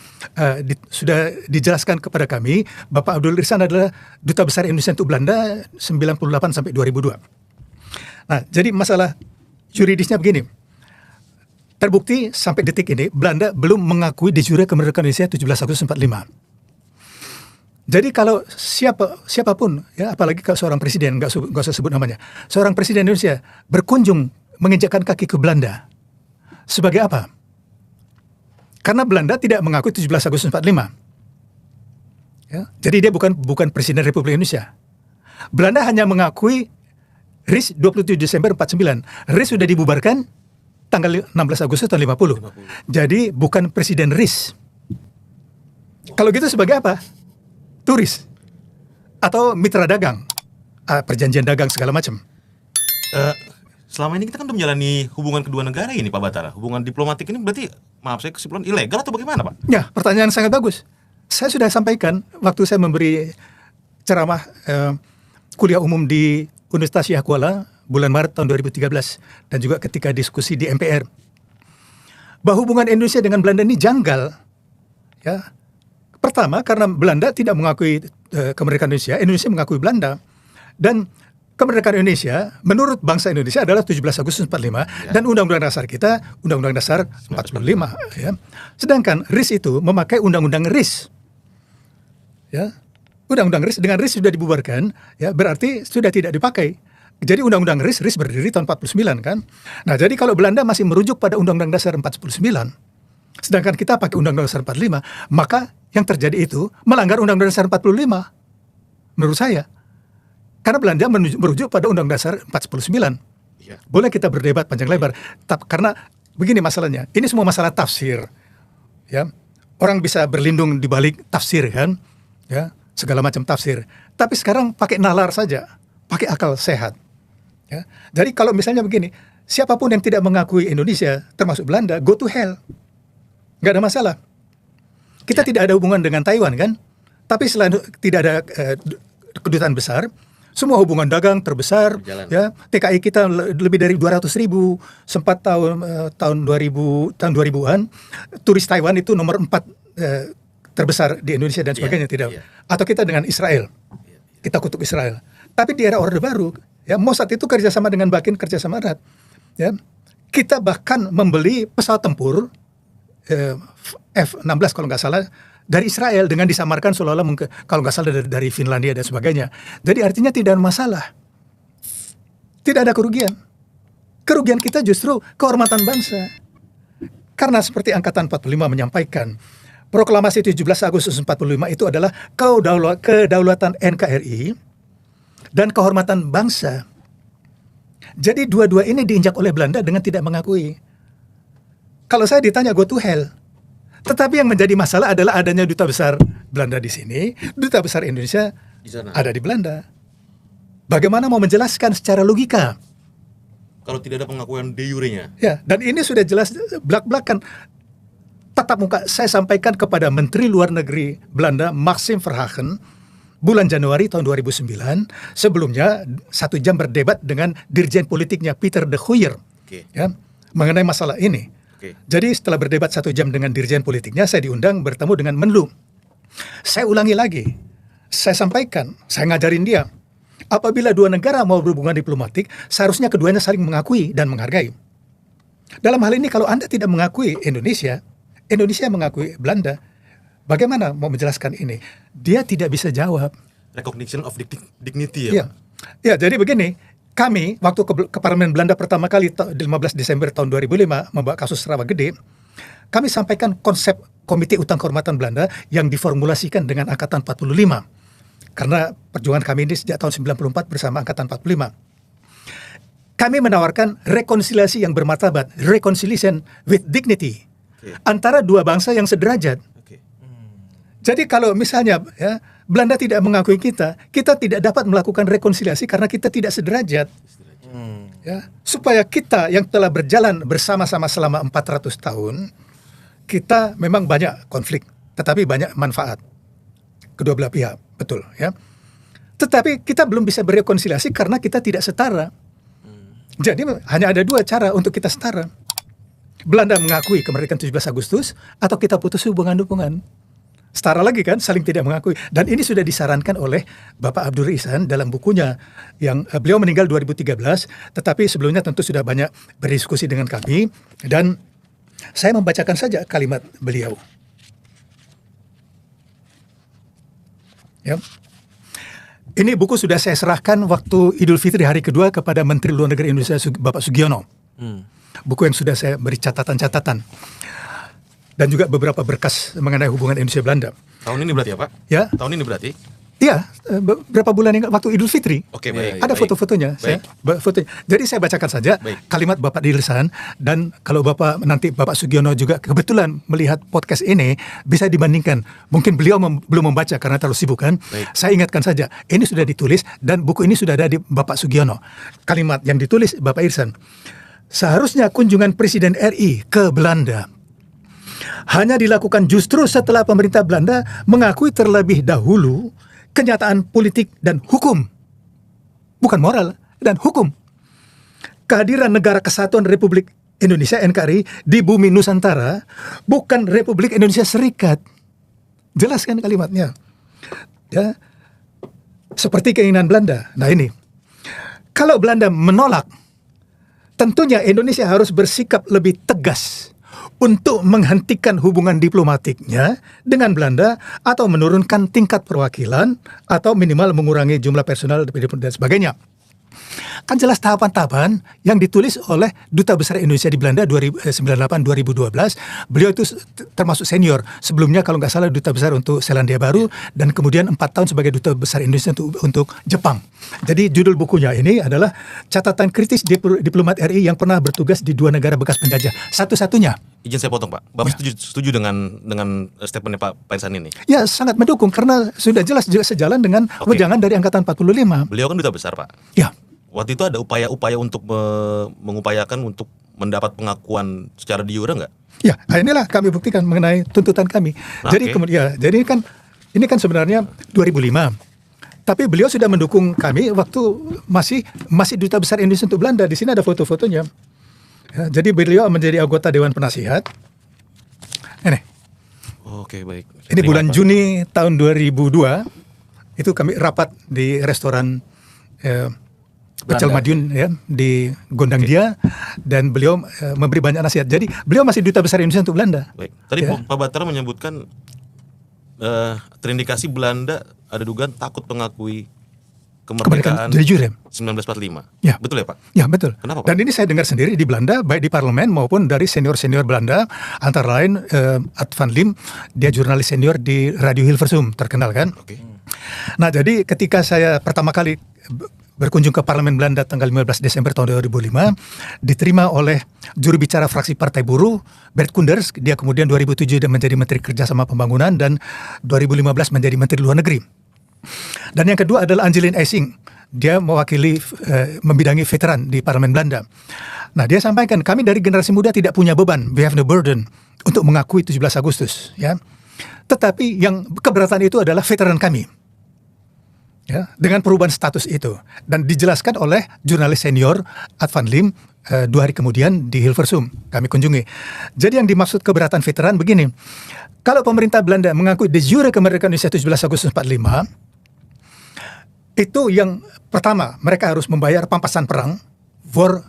Sudah dijelaskan kepada kami, Bapak Abdul Ihsan adalah Duta Besar Indonesia untuk Belanda 98 sampai 2002. Nah, jadi masalah yuridisnya begini. Terbukti sampai detik ini Belanda belum mengakui de jure kemerdekaan Indonesia 17 Agustus 45. Jadi kalau siapapun ya, apalagi kalau seorang presiden, nggak usah sebut namanya, seorang presiden Indonesia berkunjung menginjakkan kaki ke Belanda, sebagai apa? Karena Belanda tidak mengakui 17 Agustus 45. Ya, jadi dia bukan presiden Republik Indonesia. Belanda hanya mengakui RIS 27 Desember 49. RIS sudah dibubarkan tanggal 16 Agustus tahun 50. Jadi bukan presiden RIS. Kalau gitu sebagai apa? Turis atau mitra dagang, perjanjian dagang segala macam. Selama ini kita kan udah menjalani hubungan kedua negara ini, Pak Batara. Hubungan diplomatik ini berarti, maaf saya kesimpulan, ilegal atau bagaimana, Pak? Ya, pertanyaan sangat bagus. Saya sudah sampaikan waktu saya memberi ceramah kuliah umum di Universitas Yahya Kuala bulan Maret tahun 2013 dan juga ketika diskusi di MPR, bahwa hubungan Indonesia dengan Belanda ini janggal. Ya. Pertama, karena Belanda tidak mengakui kemerdekaan Indonesia, Indonesia mengakui Belanda. Dan kemerdekaan Indonesia menurut bangsa Indonesia adalah 17 Agustus 45 dan Undang-Undang Dasar kita Undang-Undang Dasar 45 ya. Sedangkan RIS itu memakai Undang-Undang RIS. Ya. Undang-Undang RIS, dengan RIS sudah dibubarkan, ya berarti sudah tidak dipakai. Jadi Undang-Undang RIS berdiri tahun 49 kan. Nah, jadi kalau Belanda masih merujuk pada Undang-Undang Dasar 49, sedangkan kita pakai Undang-Undang Dasar 45, maka yang terjadi itu melanggar Undang-Undang Dasar 45 menurut saya. Karena Belanda merujuk pada Undang-Undang Dasar 49. Iya. Boleh kita berdebat panjang lebar, karena begini masalahnya. Ini semua masalah tafsir. Ya. Orang bisa berlindung di balik tafsir kan? Ya, segala macam tafsir. Tapi sekarang pakai nalar saja, pakai akal sehat. Ya. Jadi kalau misalnya begini, siapapun yang tidak mengakui Indonesia, termasuk Belanda, go to hell. Nggak ada masalah. Kita tidak ada hubungan dengan Taiwan kan, tapi selain tidak ada kedutaan besar, semua hubungan dagang terbesar, ya TKI kita lebih dari 200.000, sempat tahun 2000-an, turis Taiwan itu nomor 4 terbesar di Indonesia dan sebagainya tidak. Atau kita dengan Israel, kita kutuk Israel. Tapi di era Orde Baru, ya Mossad itu kerjasama dengan Bakin, kerjasama erat, ya kita bahkan membeli pesawat tempur F-16 kalau nggak salah dari Israel dengan disamarkan seolah-olah kalau nggak salah dari Finlandia dan sebagainya. Jadi artinya tidak ada masalah. Tidak ada kerugian. Kerugian kita justru kehormatan bangsa. Karena seperti Angkatan 45 menyampaikan, Proklamasi 17 Agustus 45 itu adalah kedaulatan NKRI dan kehormatan bangsa. Jadi dua-dua ini diinjak oleh Belanda dengan tidak mengakui. Kalau saya ditanya go to hell. Tetapi yang menjadi masalah adalah adanya duta besar Belanda di sini, duta besar Indonesia Di sana. ada di Belanda. Bagaimana mau menjelaskan secara logika? Kalau tidak ada pengakuan de jure-nya. Ya, dan ini sudah jelas belak-belakan. Tatap muka saya sampaikan kepada Menteri Luar Negeri Belanda Maxim Verhagen bulan Januari tahun 2009. Sebelumnya 1 jam berdebat dengan dirjen politiknya Peter de Gooijer, ya, mengenai masalah ini. Jadi setelah berdebat 1 jam dengan dirjen politiknya, saya diundang bertemu dengan Menlu. Saya ulangi lagi, saya sampaikan, saya ngajarin dia, apabila dua negara mau berhubungan diplomatik, seharusnya keduanya saling mengakui dan menghargai. Dalam hal ini kalau Anda tidak mengakui Indonesia, Indonesia mengakui Belanda, bagaimana mau menjelaskan ini? Dia tidak bisa jawab. Recognition of dignity ya. Ya, jadi begini. Kami waktu ke Parlemen Belanda pertama kali 15 Desember tahun 2005 membawa kasus Rawa Gede, kami sampaikan konsep Komite Utang Kehormatan Belanda yang diformulasikan dengan Angkatan 45. Karena perjuangan kami ini sejak tahun 94 bersama Angkatan 45. Kami menawarkan rekonsiliasi yang bermartabat, reconciliation with dignity, antara dua bangsa yang sederajat. Jadi kalau misalnya ya, Belanda tidak mengakui kita tidak dapat melakukan rekonsiliasi karena kita tidak sederajat. Ya, supaya kita yang telah berjalan bersama-sama selama 400 tahun, kita memang banyak konflik, tetapi banyak manfaat kedua belah pihak, betul ya. Tetapi kita belum bisa berrekonsiliasi karena kita tidak setara. Jadi hanya ada dua cara untuk kita setara. Belanda mengakui kemerdekaan 17 Agustus atau kita putus hubungan. Setara lagi kan, saling tidak mengakui. Dan ini sudah disarankan oleh Bapak Abdur Ihsan dalam bukunya yang beliau meninggal 2013, tetapi sebelumnya tentu sudah banyak berdiskusi dengan kami, dan saya membacakan saja kalimat beliau. Ya. Ini buku sudah saya serahkan waktu Idul Fitri hari kedua kepada Menteri Luar Negeri Indonesia Bapak Sugiono. Buku yang sudah saya beri catatan-catatan. Dan juga beberapa berkas mengenai hubungan Indonesia-Belanda. Tahun ini berarti ya Pak? Ya. Tahun ini berarti? Iya, beberapa bulan yang waktu Idul Fitri. Oke, baik. Ada foto-fotonya. Fotonya. Jadi saya bacakan saja kalimat Bapak Dirsan, dan kalau Bapak nanti Bapak Sugiono juga kebetulan melihat podcast ini, bisa dibandingkan. Mungkin beliau belum membaca karena terlalu sibuk kan. Saya ingatkan saja, ini sudah ditulis dan buku ini sudah ada di Bapak Sugiono. Kalimat yang ditulis Bapak Irsan. Seharusnya kunjungan Presiden RI ke Belanda hanya dilakukan justru setelah pemerintah Belanda mengakui terlebih dahulu kenyataan politik dan hukum, bukan moral, dan hukum, kehadiran Negara Kesatuan Republik Indonesia NKRI di bumi Nusantara, bukan Republik Indonesia Serikat. Jelaskan kalimatnya. Ya, seperti keinginan Belanda. Nah ini, kalau Belanda menolak, tentunya Indonesia harus bersikap lebih tegas untuk menghentikan hubungan diplomatiknya dengan Belanda atau menurunkan tingkat perwakilan atau minimal mengurangi jumlah personal dan sebagainya. Kan jelas tahapan-tahapan yang ditulis oleh Duta Besar Indonesia di Belanda 98-2012. Beliau itu termasuk senior. Sebelumnya kalau nggak salah Duta Besar untuk Selandia Baru, dan kemudian 4 tahun sebagai Duta Besar Indonesia untuk Jepang. Jadi judul bukunya ini adalah Catatan Kritis Diplomat RI yang pernah bertugas di 2 negara bekas penjajah. Satu-satunya. Izin saya potong Pak. Bapak setuju dengan statementnya Pak Irsan ini? Ya, sangat mendukung karena sudah jelas juga sejalan dengan wejangan dari Angkatan 45. Beliau kan Duta Besar Pak. Ya. Waktu itu ada upaya-upaya untuk mengupayakan untuk mendapat pengakuan secara de jure nggak? Ya, inilah kami buktikan mengenai tuntutan kami. Jadi kemudian, jadi ini kan sebenarnya 2005. Tapi beliau sudah mendukung kami waktu masih Duta Besar Indonesia untuk Belanda. Di sini ada foto-fotonya. Ya, jadi beliau menjadi anggota Dewan Penasihat. Ini. Oke, baik. Ini bulan Juni tahun 2002. Itu kami rapat di restoran Pecel Madiun ya, di Gondang Dia, dan beliau memberi banyak nasihat. Jadi beliau masih Duta Besar Indonesia untuk Belanda. Baik. Tadi Pak Batra menyebutkan terindikasi Belanda ada dugaan takut mengakui kemerdekaan de jure 1945. Ya. Betul ya Pak? Ya, betul. Kenapa Pak? Dan ini saya dengar sendiri di Belanda, baik di parlemen maupun dari senior-senior Belanda, antara lain Ad van Lim, dia jurnalis senior di Radio Hilversum, terkenal kan? Oke. Nah, jadi ketika saya pertama kali berkunjung ke Parlemen Belanda tanggal 15 Desember tahun 2005, diterima oleh juru bicara fraksi Partai Buruh, Bert Koenders. Dia kemudian 2007 menjadi Menteri Kerjasama Pembangunan dan 2015 menjadi Menteri Luar Negeri. Dan yang kedua adalah Angelin Essing. Dia mewakili membidangi veteran di Parlemen Belanda. Nah, dia sampaikan, kami dari generasi muda tidak punya beban, we have no burden, untuk mengakui 17 Agustus. Ya. Tetapi yang keberatan itu adalah veteran kami. Ya, dengan perubahan status itu, dan dijelaskan oleh jurnalis senior Ad van Lim 2 hari kemudian di Hilversum kami kunjungi. Jadi yang dimaksud keberatan veteran begini, kalau pemerintah Belanda mengakui de jure kemerdekaan Indonesia 17 Agustus 45, itu yang pertama, mereka harus membayar pampasan perang for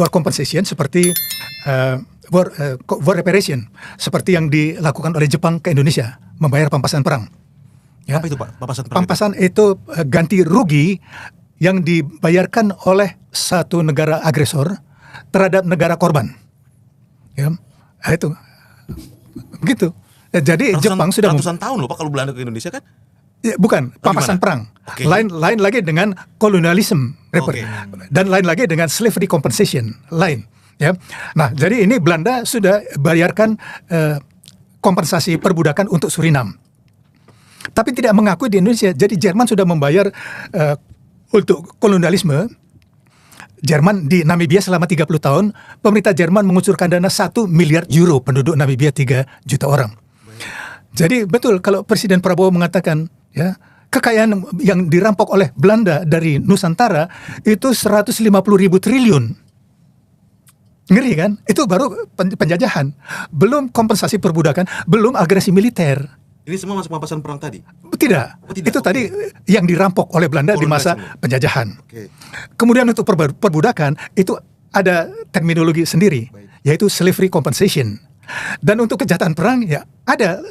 compensation, seperti war reparation, seperti yang dilakukan oleh Jepang ke Indonesia, membayar pampasan perang. Ya. Apa itu Pak? Pampasan itu ganti rugi yang dibayarkan oleh satu negara agresor terhadap negara korban. Ya, nah, itu begitu. Jadi Jepang sudah ratusan tahun loh Pak kalau Belanda ke Indonesia kan? Ya, bukan pampasan perang. Okay. Lain lagi dengan colonialism, dan lain lagi dengan slavery compensation, lain. Ya, nah jadi ini Belanda sudah bayarkan kompensasi perbudakan untuk Suriname. Tapi tidak mengakui di Indonesia. Jadi Jerman sudah membayar untuk kolonialisme Jerman di Namibia selama 30 tahun. Pemerintah Jerman mengucurkan dana 1 miliar euro, penduduk Namibia 3 juta orang. Jadi betul kalau Presiden Prabowo mengatakan, ya, kekayaan yang dirampok oleh Belanda dari Nusantara itu 150.000 triliun. Ngeri kan? Itu baru penjajahan. Belum kompensasi perbudakan, belum agresi militer. Ini semua masuk papasan perang tadi. Tidak. Oh, tidak. Itu tadi yang dirampok oleh Belanda di masa Kolonialisme. penjajahan. Oke. Kemudian untuk perbudakan itu ada terminologi sendiri, yaitu slavery compensation. Dan untuk kejahatan perang ya ada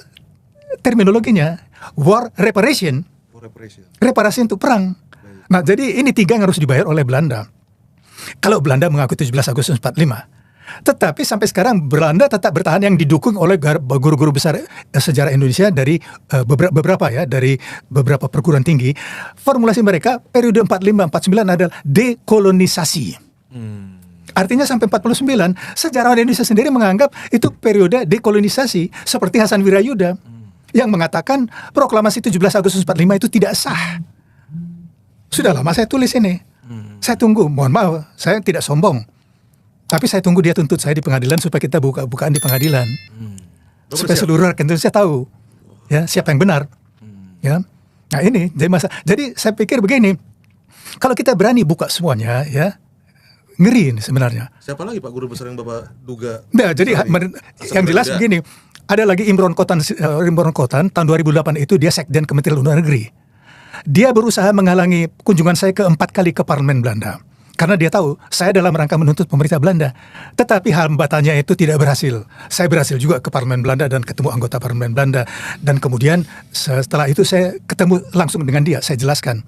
terminologinya, war reparation. For reparation. Reparasi untuk perang. Nah, jadi ini 3 yang harus dibayar oleh Belanda. Kalau Belanda mengakui 17 Agustus 45. Tetapi sampai sekarang Belanda tetap bertahan, yang didukung oleh guru-guru besar sejarah Indonesia dari beberapa perguruan tinggi. Formulasi mereka periode 45-49 adalah dekolonisasi. Artinya sampai 49 sejarawan Indonesia sendiri menganggap itu periode dekolonisasi, seperti Hasan Wirayuda yang mengatakan proklamasi 17 Agustus 45 itu tidak sah. Sudah lama saya tulis ini. Saya tunggu, mohon maaf, saya tidak sombong. Tapi saya tunggu dia tuntut saya di pengadilan supaya kita bukaan di pengadilan. Supaya seluruh rakyat Indonesia tahu ya siapa yang benar. Ya. Nah, ini jadi saya pikir begini. Kalau kita berani buka semuanya ya, ngeri ini sebenarnya. Siapa lagi Pak guru besar yang Bapak duga? Nah, jadi yang jelas begini. Ada lagi Imron Kotan tahun 2008 itu dia sekjen Kementerian Luar Negeri. Dia berusaha menghalangi kunjungan saya 4 kali ke parlemen Belanda. Karena dia tahu saya dalam rangka menuntut pemerintah Belanda. Tetapi hambatannya itu tidak berhasil. Saya berhasil juga ke parlemen Belanda dan ketemu anggota parlemen Belanda. Dan kemudian setelah itu saya ketemu langsung dengan dia. Saya jelaskan.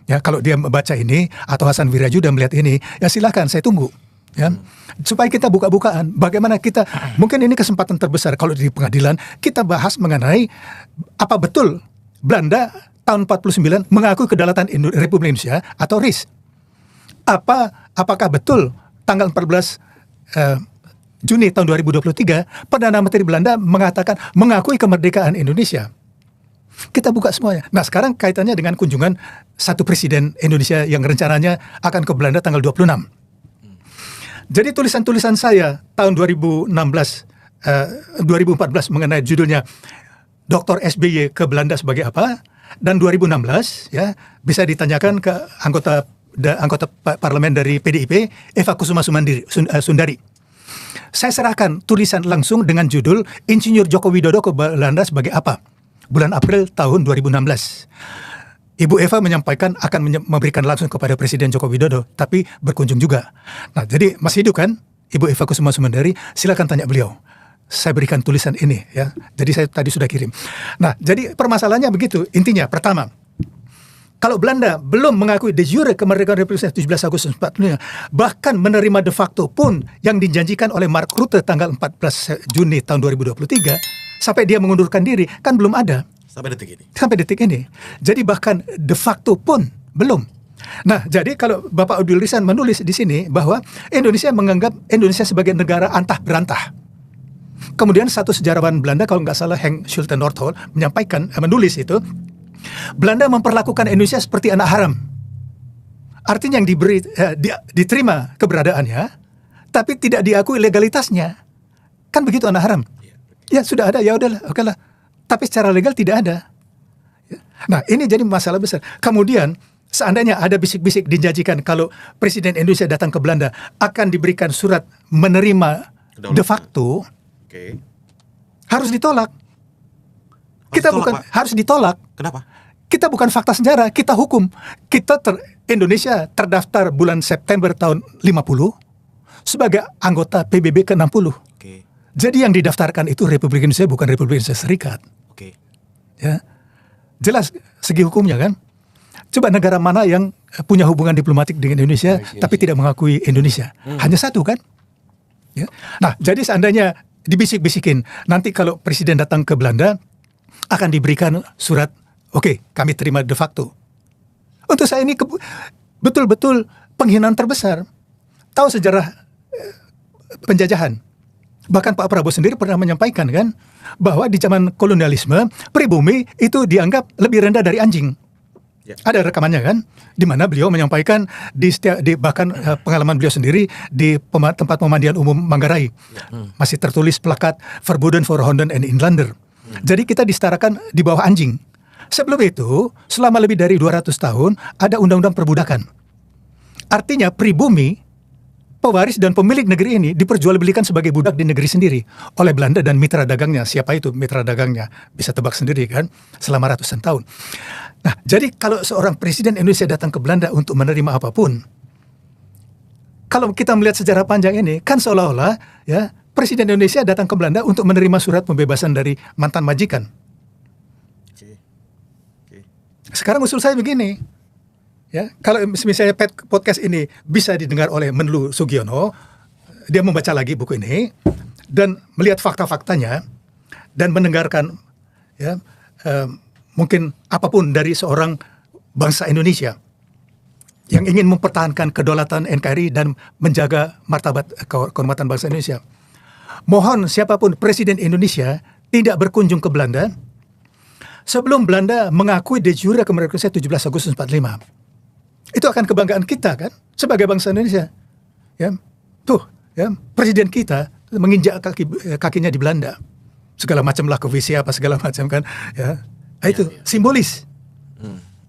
Ya, kalau dia membaca ini atau Hasan Wirayuda melihat ini, ya silakan saya tunggu. Ya, supaya kita buka-bukaan bagaimana kita, mungkin ini kesempatan terbesar kalau di pengadilan kita bahas mengenai apa betul Belanda tahun 49 mengakui kedaulatan Republik Indonesia atau RIS. Apakah betul tanggal 14 Juni tahun 2023 Perdana Menteri Belanda mengatakan mengakui kemerdekaan Indonesia? Kita buka semuanya. Nah, sekarang kaitannya dengan kunjungan satu presiden Indonesia yang rencananya akan ke Belanda tanggal 26. Jadi tulisan-tulisan saya tahun 2014 mengenai judulnya Dr. SBY ke Belanda sebagai apa, dan 2016 ya bisa ditanyakan ke anggota parlemen dari PDIP, Eva Kusuma Sundari. Saya serahkan tulisan langsung dengan judul Insinyur Joko Widodo ke Belanda sebagai apa? Bulan April tahun 2016. Ibu Eva menyampaikan akan memberikan langsung kepada Presiden Joko Widodo, tapi berkunjung juga. Nah, jadi masih hidup kan Ibu Eva Kusuma Sundari? Silakan tanya beliau. Saya berikan tulisan ini ya. Jadi saya tadi sudah kirim. Nah, jadi permasalahannya begitu. Intinya pertama, kalau Belanda belum mengakui de jure kemerdekaan Republik Indonesia 17 Agustus 45, bahkan menerima de facto pun yang dijanjikan oleh Mark Rutte tanggal 14 Juni tahun 2023, sampai dia mengundurkan diri, kan belum ada. Sampai detik ini. Jadi bahkan de facto pun belum. Nah, jadi kalau Bapak Abdul Risan menulis di sini bahwa Indonesia menganggap Indonesia sebagai negara antah berantah. Kemudian satu sejarawan Belanda, kalau nggak salah Henk Schulte Nordholt, menulis itu, Belanda memperlakukan Indonesia seperti anak haram. Artinya yang diterima keberadaannya, tapi tidak diakui legalitasnya. Kan begitu anak haram. Ya sudah ada, ya udahlah, oke lah. Tapi secara legal tidak ada. Nah, ini jadi masalah besar. Kemudian seandainya ada bisik-bisik dijanjikan kalau Presiden Indonesia datang ke Belanda akan diberikan surat menerima de facto, harus ditolak. Harus ditolak. Kenapa? Kita bukan fakta sejarah, kita hukum. Indonesia terdaftar bulan September tahun 50 sebagai anggota PBB ke-60. Jadi yang didaftarkan itu Republik Indonesia, bukan Republik Indonesia Serikat. Ya. Jelas segi hukumnya kan. Coba negara mana yang punya hubungan diplomatik dengan Indonesia tapi tidak mengakui Indonesia? Hanya satu kan? Ya. Nah, jadi seandainya dibisik-bisikin, nanti kalau presiden datang ke Belanda akan diberikan surat, oke, kami terima de facto. Untuk saya ini betul-betul penghinaan terbesar. Tahu sejarah penjajahan? Bahkan Pak Prabowo sendiri pernah menyampaikan kan bahwa di zaman kolonialisme pribumi itu dianggap lebih rendah dari anjing. Ya. Ada rekamannya kan, di mana beliau menyampaikan bahkan pengalaman beliau sendiri di tempat pemandian umum Manggarai. Masih tertulis plakat Verboden voor Honden en Inlander. Jadi kita disetarakan di bawah anjing. Sebelum itu, selama lebih dari 200 tahun ada undang-undang perbudakan. Artinya pribumi pewaris dan pemilik negeri ini diperjualbelikan sebagai budak di negeri sendiri oleh Belanda dan mitra dagangnya. Siapa itu mitra dagangnya? Bisa tebak sendiri kan, selama ratusan tahun. Nah, jadi kalau seorang presiden Indonesia datang ke Belanda untuk menerima apapun, kalau kita melihat sejarah panjang ini, kan seolah-olah ya presiden Indonesia datang ke Belanda untuk menerima surat pembebasan dari mantan majikan. Sekarang usul saya begini, ya kalau misalnya podcast ini bisa didengar oleh Menlu Sugiono, dia membaca lagi buku ini dan melihat fakta-faktanya dan mendengarkan ya mungkin apapun dari seorang bangsa Indonesia yang ingin mempertahankan kedaulatan NKRI dan menjaga martabat kehormatan bangsa Indonesia. Mohon siapapun presiden Indonesia tidak berkunjung ke Belanda sebelum Belanda mengakui de jure kemerdekaan Indonesia 17 Agustus 45. Itu akan kebanggaan kita kan sebagai bangsa Indonesia. Ya. Tuh, ya, presiden kita menginjak kakinya di Belanda. Segala macam lah ke visi apa segala macam kan, ya. Itu simbolis.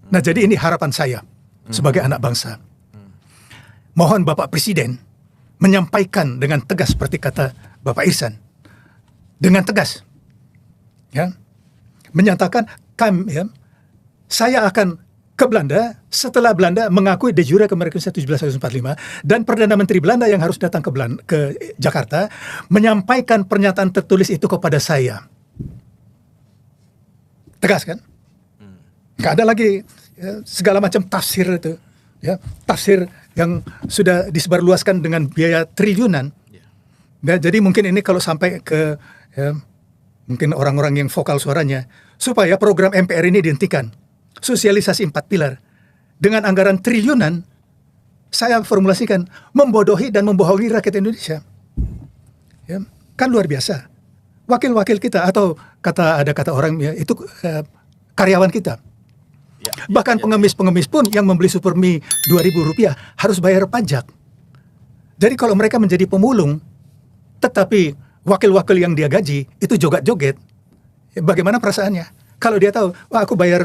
Nah, jadi ini harapan saya sebagai anak bangsa. Mohon Bapak Presiden menyampaikan dengan tegas seperti kata Bapak Ihsan. Dengan tegas. Ya. Menyatakan saya akan ke Belanda setelah Belanda mengakui de jure kemerdekaan 17 Agustus 45 dan Perdana Menteri Belanda yang harus datang ke Jakarta menyampaikan pernyataan tertulis itu kepada saya. Tegas kan? Nggak ada lagi ya, segala macam tafsir itu, ya, tafsir yang sudah disebarluaskan dengan biaya triliunan. Ya, jadi mungkin ini kalau sampai ke mungkin orang-orang yang vokal suaranya, supaya program MPR ini dihentikan. Sosialisasi 4 pilar. Dengan anggaran triliunan, saya formulasikan, membodohi dan membohongi rakyat Indonesia. Ya, kan luar biasa. Wakil-wakil kita, atau ada kata orang, ya, itu karyawan kita. Bahkan pengemis-pengemis pun yang membeli Supermi Rp2.000 harus bayar pajak. Jadi kalau mereka menjadi pemulung, tetapi wakil-wakil yang dia gaji itu joget-joget, bagaimana perasaannya? Kalau dia tahu, wah aku bayar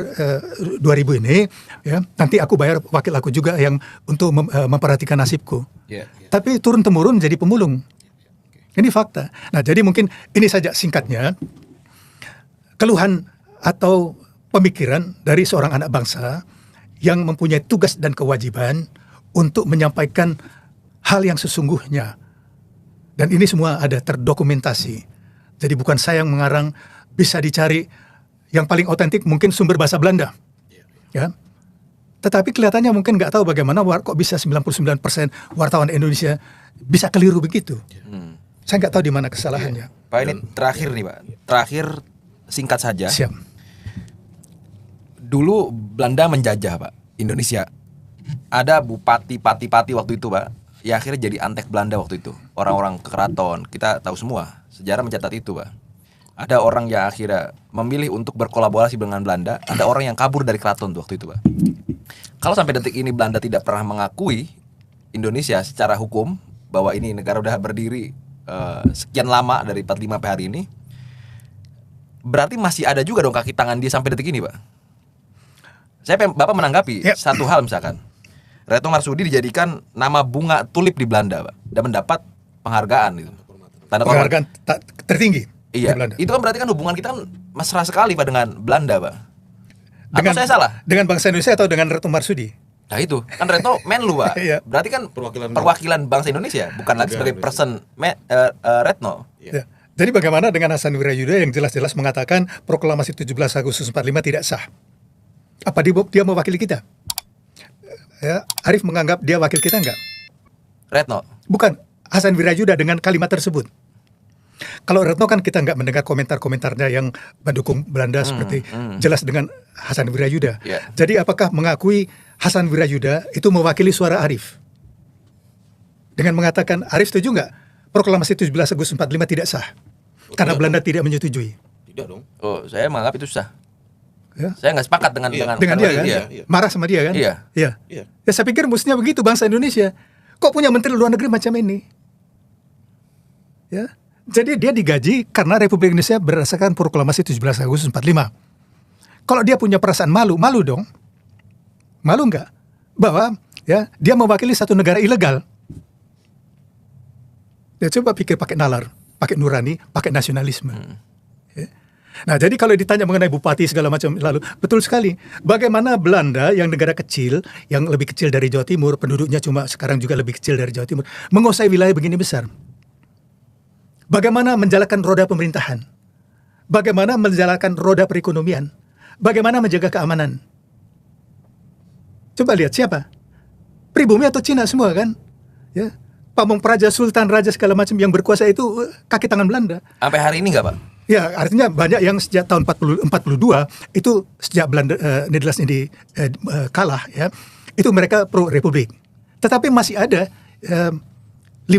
2.000 ini, ya nanti aku bayar wakil aku juga yang untuk memperhatikan nasibku. Tapi turun-temurun jadi pemulung. Ini fakta. Nah, jadi mungkin ini saja singkatnya keluhan atau pemikiran dari seorang anak bangsa yang mempunyai tugas dan kewajiban untuk menyampaikan hal yang sesungguhnya. Dan ini semua ada terdokumentasi. Jadi bukan saya yang mengarang, bisa dicari yang paling otentik mungkin sumber bahasa Belanda. Ya. Tetapi kelihatannya mungkin nggak tahu bagaimana kok bisa 99% wartawan Indonesia bisa keliru begitu. Saya nggak tahu di mana kesalahannya. Pak, ini terakhir nih Pak. Terakhir singkat saja. Siap. Dulu Belanda menjajah Pak Indonesia. Ada bupati, pati-pati waktu itu Pak. Ya akhirnya jadi antek Belanda waktu itu. Orang-orang ke keraton, kita tahu semua. Sejarah mencatat itu Pak. Ada orang yang akhirnya memilih untuk berkolaborasi dengan Belanda. Ada orang yang kabur dari keraton tuh waktu itu Pak. Kalau sampai detik ini Belanda tidak pernah mengakui Indonesia secara hukum bahwa ini negara udah berdiri sekian lama dari 45 sampai hari ini, berarti masih ada juga dong kaki tangan dia sampai detik ini Pak. Saya pengen Bapak menanggapi satu hal misalkan. Retno Marsudi dijadikan nama bunga tulip di Belanda, Pak, dan mendapat penghargaan itu. Tanda penghargaan tertinggi. Iya. Di Belanda. Itu kan berarti kan hubungan kita kan mesra sekali Pak dengan Belanda, Pak. Dengan, atau saya salah? Dengan bangsa Indonesia atau dengan Retno Marsudi? Nah itu kan Retno Menlu Pak. Iya. Berarti kan perwakilan bangsa Indonesia, bukan lagi sebagai person Retno. Ya. Jadi bagaimana dengan Hasan Wirayuda yang jelas-jelas mengatakan proklamasi 17 Agustus 45 tidak sah? Apa dia mewakili kita? Ya, Arif menganggap dia wakil kita enggak? Retno? Bukan, Hasan Wirayuda dengan kalimat tersebut. Kalau Retno kan kita enggak mendengar komentar-komentarnya yang mendukung Belanda seperti jelas dengan Hasan Wirayuda. Jadi apakah mengakui Hasan Wirayuda itu mewakili suara Arif? Dengan mengatakan, Arif setuju enggak? Proklamasi 17 Agustus 45 tidak sah. Karena Belanda tidak menyetujui. Tidak dong. Oh, saya menganggap itu sah. Ya. Saya nggak sepakat dengan dia kan, marah sama dia kan? Iya. Ya, saya pikir mestinya begitu bangsa Indonesia. Kok punya menteri luar negeri macam ini? Ya, jadi dia digaji karena Republik Indonesia berdasarkan proklamasi 17 Agustus 45. Kalau dia punya perasaan malu dong. Malu nggak? Bahwa ya dia mewakili satu negara ilegal. Ya, coba pikir pakai nalar, pakai nurani, pakai nasionalisme. Ya. Nah, jadi kalau ditanya mengenai bupati segala macam lalu, betul sekali. Bagaimana Belanda yang negara kecil, yang lebih kecil dari Jawa Timur, penduduknya cuma sekarang juga lebih kecil dari Jawa Timur, menguasai wilayah begini besar. Bagaimana menjalankan roda pemerintahan? Bagaimana menjalankan roda perekonomian? Bagaimana menjaga keamanan? Coba lihat siapa? Pribumi atau Cina semua kan? Ya. Pamong Praja, Sultan, Raja segala macam yang berkuasa itu kaki tangan Belanda. Sampai hari ini nggak, Pak? Ya, artinya banyak yang sejak tahun 42 itu sejak Belanda Nederlands ini kalah ya. Itu mereka pro republik. Tetapi masih ada 65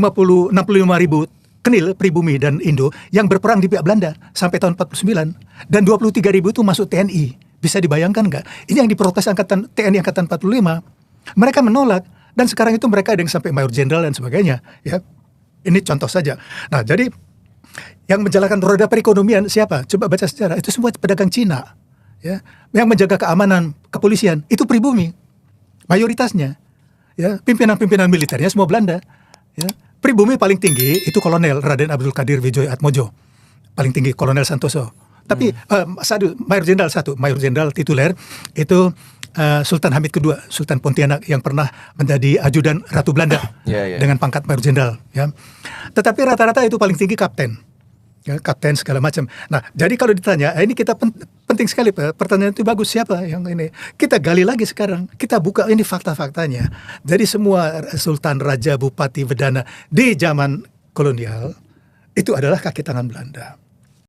ribu Kenil, pribumi dan Indo yang berperang di pihak Belanda sampai tahun 49 dan 23 ribu itu masuk TNI. Bisa dibayangkan nggak? Ini yang diprotes TNI angkatan 45. Mereka menolak dan sekarang itu mereka ada yang sampai mayor jenderal dan sebagainya. Ya, ini contoh saja. Nah, jadi yang menjalankan roda perekonomian siapa? Coba baca sejarah. Itu semua pedagang Cina. Ya, yang menjaga keamanan kepolisian itu pribumi mayoritasnya. Ya, pimpinan-pimpinan militernya semua Belanda. Ya, pribumi paling tinggi itu Kolonel Raden Abdul Qadir Wijoy Atmojo. Paling tinggi Kolonel Santoso. Tapi mayor jenderal tituler itu Sultan Hamid II, Sultan Pontianak yang pernah menjadi ajudan Ratu Belanda dengan pangkat mayor jenderal. Ya. Tetapi rata-rata itu paling tinggi kapten. Ya, kapten segala macam. Nah, jadi kalau ditanya, ini kita penting sekali pertanyaan itu bagus, siapa yang ini? Kita gali lagi sekarang, kita buka ini fakta-faktanya. Jadi semua sultan, raja, bupati, bedana di zaman kolonial itu adalah kaki tangan Belanda.